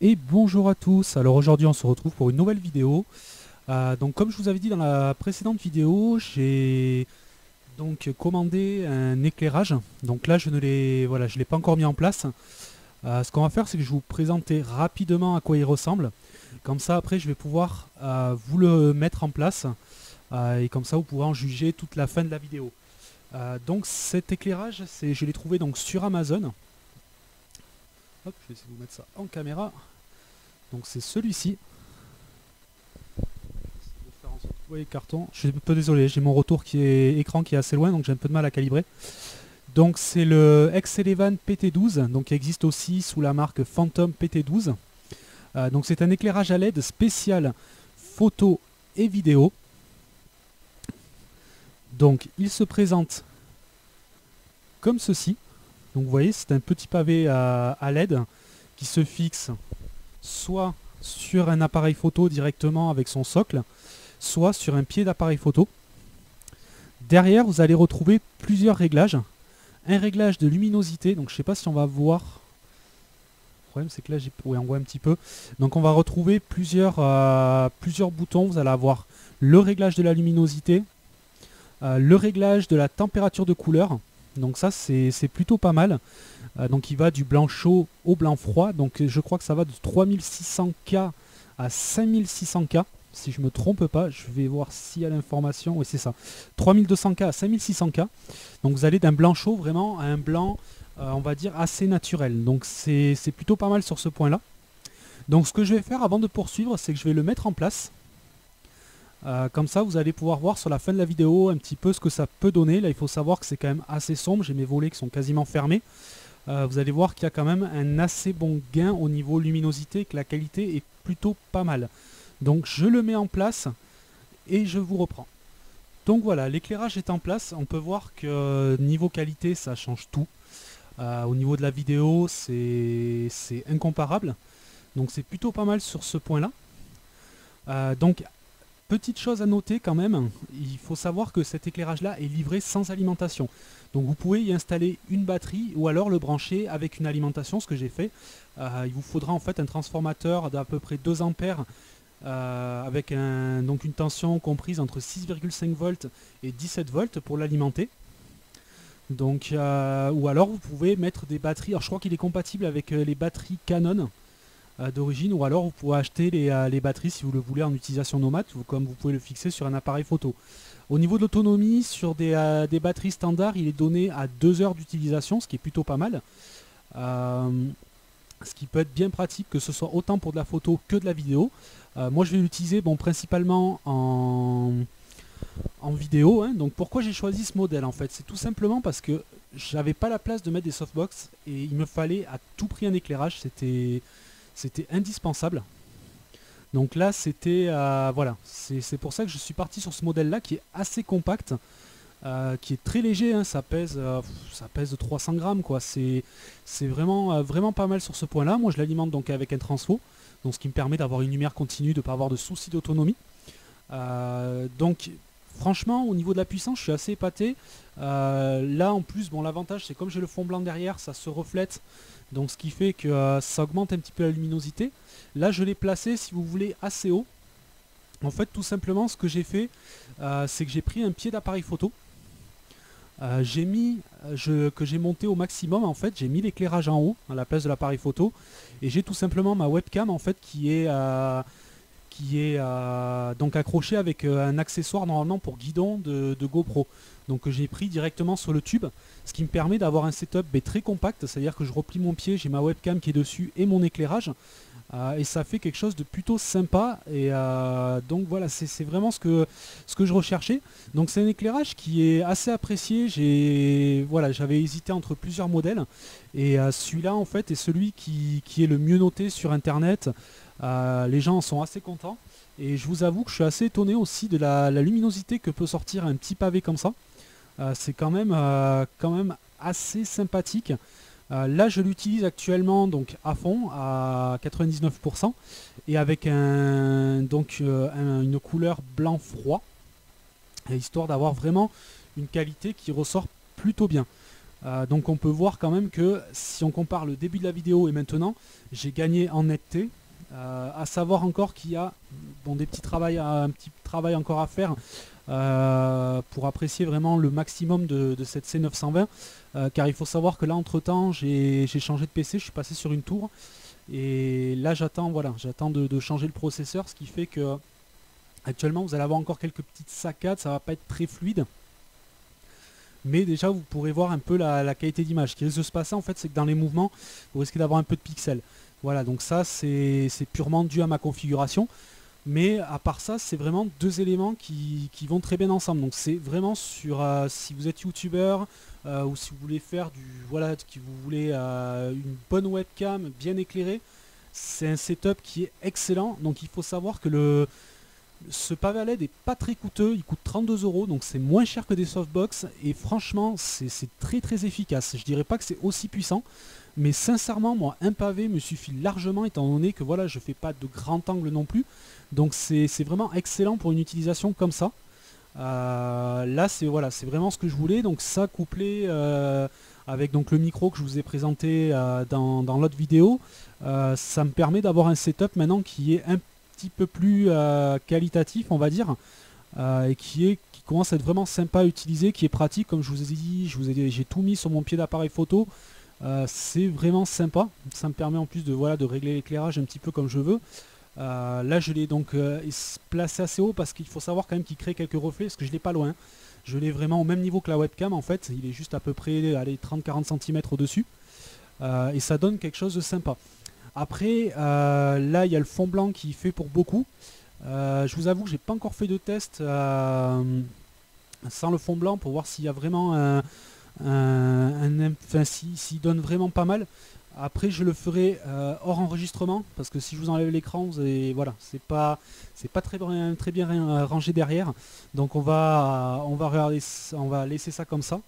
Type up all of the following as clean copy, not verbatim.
Et bonjour à tous, alors aujourd'hui on se retrouve pour une nouvelle vidéo. Donc comme je vous avais dit dans la précédente vidéo, j'ai donc commandé un éclairage. Donc là je ne l'ai voilà, je l'ai pas encore mis en place. Ce qu'on va faire, c'est que je vais vous présenter rapidement à quoi il ressemble. Comme ça après je vais pouvoir vous le mettre en place. Et comme ça vous pourrez en juger toute la fin de la vidéo. Donc cet éclairage, je l'ai trouvé donc sur Amazon. Hop, je vais essayer de vous mettre ça en caméra. Donc c'est celui-ci. Vous voyez le carton. Je suis un peu désolé, j'ai mon retour qui est écran qui est assez loin, donc j'ai un peu de mal à calibrer. Donc c'est le X-Elevan PT12, donc qui existe aussi sous la marque Phantom PT12. Donc c'est un éclairage à LED spécial photo et vidéo. Donc il se présente comme ceci. Donc vous voyez, c'est un petit pavé à LED qui se fixe soit sur un appareil photo directement avec son socle, soit sur un pied d'appareil photo. Derrière, vous allez retrouver plusieurs réglages. Un réglage de luminosité, donc je ne sais pas si on va voir. Le problème c'est que là, on voit un petit peu. Donc on va retrouver plusieurs boutons. Vous allez avoir le réglage de la luminosité, le réglage de la température de couleur. Donc ça c'est plutôt pas mal. Donc il va du blanc chaud au blanc froid. Donc je crois que ça va de 3600K à 5600K. Si je me trompe pas, je vais voir s'il y a l'information. Oui, c'est ça. 3200K à 5600K. Donc vous allez d'un blanc chaud vraiment à un blanc, on va dire, assez naturel. Donc c'est plutôt pas mal sur ce point-là. Donc ce que je vais faire avant de poursuivre, c'est que je vais le mettre en place. Comme ça, vous allez pouvoir voir sur la fin de la vidéo un petit peu ce que ça peut donner. Là, il faut savoir que c'est quand même assez sombre. J'ai mes volets qui sont quasiment fermés. Vous allez voir qu'il y a quand même un assez bon gain au niveau luminosité, que la qualité est plutôt pas mal. Donc je le mets en place et je vous reprends. Donc voilà, l'éclairage est en place. On peut voir que niveau qualité, ça change tout. Au niveau de la vidéo, c'est incomparable. Donc c'est plutôt pas mal sur ce point-là. Donc petite chose à noter quand même, il faut savoir que cet éclairage-là est livré sans alimentation. Donc vous pouvez y installer une batterie ou alors le brancher avec une alimentation, ce que j'ai fait. Il vous faudra en fait un transformateur d'à peu près 2 ampères avec donc une tension comprise entre 6,5 volts et 17 volts pour l'alimenter. Donc, ou alors vous pouvez mettre des batteries. Alors je crois qu'il est compatible avec les batteries Canon d'origine, ou alors vous pouvez acheter les batteries si vous le voulez en utilisation nomade, comme vous pouvez le fixer sur un appareil photo. Au niveau de l'autonomie, sur des batteries standards, il est donné à 2 heures d'utilisation, ce qui est plutôt pas mal. Ce qui peut être bien pratique, que ce soit autant pour de la photo que de la vidéo. Moi je vais l'utiliser principalement en vidéo. Donc pourquoi j'ai choisi ce modèle en fait? C'est tout simplement parce que j'avais pas la place de mettre des softbox et il me fallait à tout prix un éclairage. C'était indispensable. Donc là c'était voilà, c'est pour ça que je suis parti sur ce modèle là qui est assez compact, qui est très léger, hein. Ça pèse 300 grammes quoi. C'est vraiment, vraiment pas mal sur ce point là. Moi je l'alimente donc avec un transfo, donc ce qui me permet d'avoir une lumière continue, de ne pas avoir de soucis d'autonomie. Donc franchement au niveau de la puissance je suis assez épaté. Là en plus l'avantage c'est comme j'ai le fond blanc derrière, ça se reflète, donc ce qui fait que ça augmente un petit peu la luminosité. Là je l'ai placé, si vous voulez, assez haut. En fait tout simplement ce que j'ai fait, c'est que j'ai pris un pied d'appareil photo. Que j'ai monté au maximum. En fait j'ai mis l'éclairage en haut à la place de l'appareil photo et j'ai tout simplement ma webcam en fait qui est donc accroché avec un accessoire normalement pour guidon de GoPro. Donc j'ai pris directement sur le tube, ce qui me permet d'avoir un setup très compact, c'est-à-dire que je replie mon pied, j'ai ma webcam qui est dessus et mon éclairage. Et ça fait quelque chose de plutôt sympa. Et donc voilà, c'est vraiment ce que je recherchais. Donc c'est un éclairage qui est assez apprécié. J'avais hésité entre plusieurs modèles. Et celui-là en fait est celui qui est le mieux noté sur internet. Les gens en sont assez contents. Et je vous avoue que je suis assez étonné aussi de la luminosité que peut sortir un petit pavé comme ça. C'est quand même assez sympathique. Là je l'utilise actuellement donc à fond à 99% et avec une couleur blanc froid, histoire d'avoir vraiment une qualité qui ressort plutôt bien. Donc on peut voir quand même que si on compare le début de la vidéo et maintenant, j'ai gagné en netteté. À savoir encore qu'il y a un petit travail encore à faire pour apprécier vraiment le maximum de cette C920, car il faut savoir que là entre temps j'ai changé de PC, je suis passé sur une tour et là j'attends de changer le processeur, ce qui fait que actuellement vous allez avoir encore quelques petites saccades, ça va pas être très fluide. Mais déjà vous pourrez voir un peu la qualité d'image. Ce qui risque de se passer en fait, c'est que dans les mouvements vous risquez d'avoir un peu de pixels. Voilà, donc ça c'est purement dû à ma configuration. Mais à part ça, c'est vraiment deux éléments qui vont très bien ensemble. Donc c'est vraiment sur si vous êtes youtubeur ou si vous voulez faire vous voulez une bonne webcam bien éclairée, c'est un setup qui est excellent. Donc il faut savoir que ce pavé à LED est pas très coûteux, il coûte 32 €, donc c'est moins cher que des softbox et franchement c'est très très efficace. Je dirais pas que c'est aussi puissant, mais sincèrement moi un pavé me suffit largement étant donné que voilà je fais pas de grand angle non plus, donc c'est vraiment excellent pour une utilisation comme ça. Là c'est vraiment ce que je voulais, donc ça couplé avec donc le micro que je vous ai présenté dans l'autre vidéo, ça me permet d'avoir un setup maintenant qui est un petit peu plus qualitatif on va dire, et qui commence à être vraiment sympa à utiliser, qui est pratique comme je vous ai dit, j'ai tout mis sur mon pied d'appareil photo. C'est vraiment sympa, ça me permet en plus de régler l'éclairage un petit peu comme je veux. Là je l'ai donc placé assez haut parce qu'il faut savoir quand même qu'il crée quelques reflets parce que je l'ai pas loin, je l'ai vraiment au même niveau que la webcam en fait, il est juste à peu près 30-40 cm au dessus, et ça donne quelque chose de sympa. Après, là, il y a le fond blanc qui fait pour beaucoup. Je vous avoue que j'ai pas encore fait de test sans le fond blanc pour voir s'il y a vraiment s'il donne vraiment pas mal. Après, je le ferai hors enregistrement parce que si je vous enlève l'écran, voilà, c'est pas très bien rangé derrière. Donc on va laisser ça comme ça.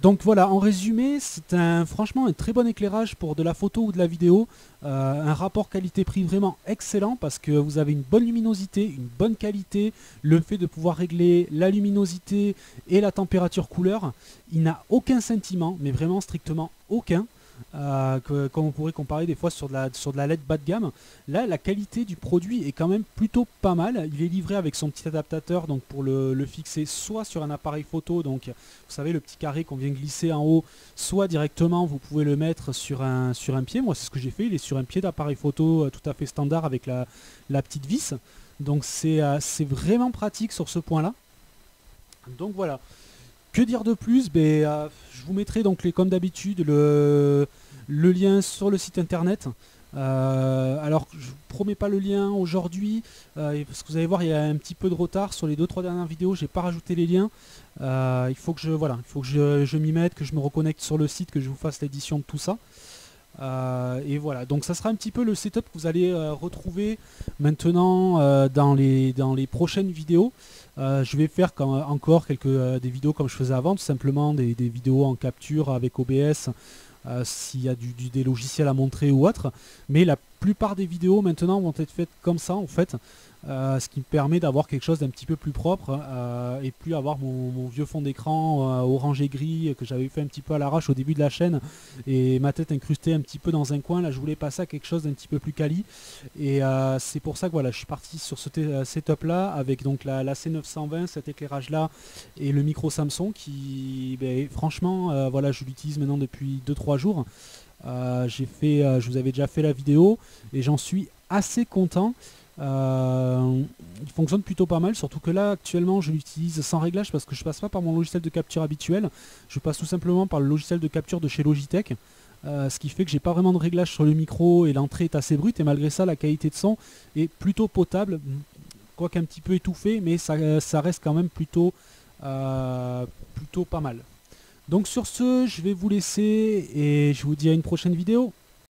Donc voilà, en résumé, c'est franchement un très bon éclairage pour de la photo ou de la vidéo, un rapport qualité-prix vraiment excellent parce que vous avez une bonne luminosité, une bonne qualité, le fait de pouvoir régler la luminosité et la température couleur, il n'a aucun sentiment, mais vraiment strictement aucun. Comme on pourrait comparer des fois sur de la LED bas de gamme. Là la qualité du produit est quand même plutôt pas mal, il est livré avec son petit adaptateur donc pour le fixer soit sur un appareil photo, donc vous savez le petit carré qu'on vient glisser en haut, soit directement vous pouvez le mettre sur un pied. Moi c'est ce que j'ai fait, il est sur un pied d'appareil photo tout à fait standard avec la petite vis, donc c'est vraiment pratique sur ce point là. Donc voilà, que dire de plus? Je vous mettrai donc comme d'habitude le lien sur le site internet. Alors je vous promets pas le lien aujourd'hui parce que vous allez voir il y a un petit peu de retard sur les 2-3 dernières vidéos, j'ai pas rajouté les liens. Il faut que je m'y mette, que je me reconnecte sur le site, que je vous fasse l'édition de tout ça. Et voilà, donc ça sera un petit peu le setup que vous allez retrouver maintenant dans les prochaines vidéos. Je vais faire encore des vidéos comme je faisais avant, tout simplement des vidéos en capture avec OBS s'il y a des logiciels à montrer ou autre, mais la plupart des vidéos maintenant vont être faites comme ça en fait, ce qui me permet d'avoir quelque chose d'un petit peu plus propre et plus avoir mon vieux fond d'écran orange et gris que j'avais fait un petit peu à l'arrache au début de la chaîne et ma tête incrustée un petit peu dans un coin. Là je voulais passer à quelque chose d'un petit peu plus quali et c'est pour ça que voilà, je suis parti sur ce setup là avec donc la C920, cet éclairage là et le micro Samsung qui franchement voilà, je l'utilise maintenant depuis 2-3 jours. Je vous avais déjà fait la vidéo et j'en suis assez content. Il fonctionne plutôt pas mal, surtout que là actuellement je l'utilise sans réglage parce que je passe pas par mon logiciel de capture habituel, je passe tout simplement par le logiciel de capture de chez Logitech, ce qui fait que j'ai pas vraiment de réglage sur le micro et l'entrée est assez brute et malgré ça la qualité de son est plutôt potable, quoique un petit peu étouffé, mais ça reste quand même plutôt pas mal. Donc sur ce, je vais vous laisser et je vous dis à une prochaine vidéo.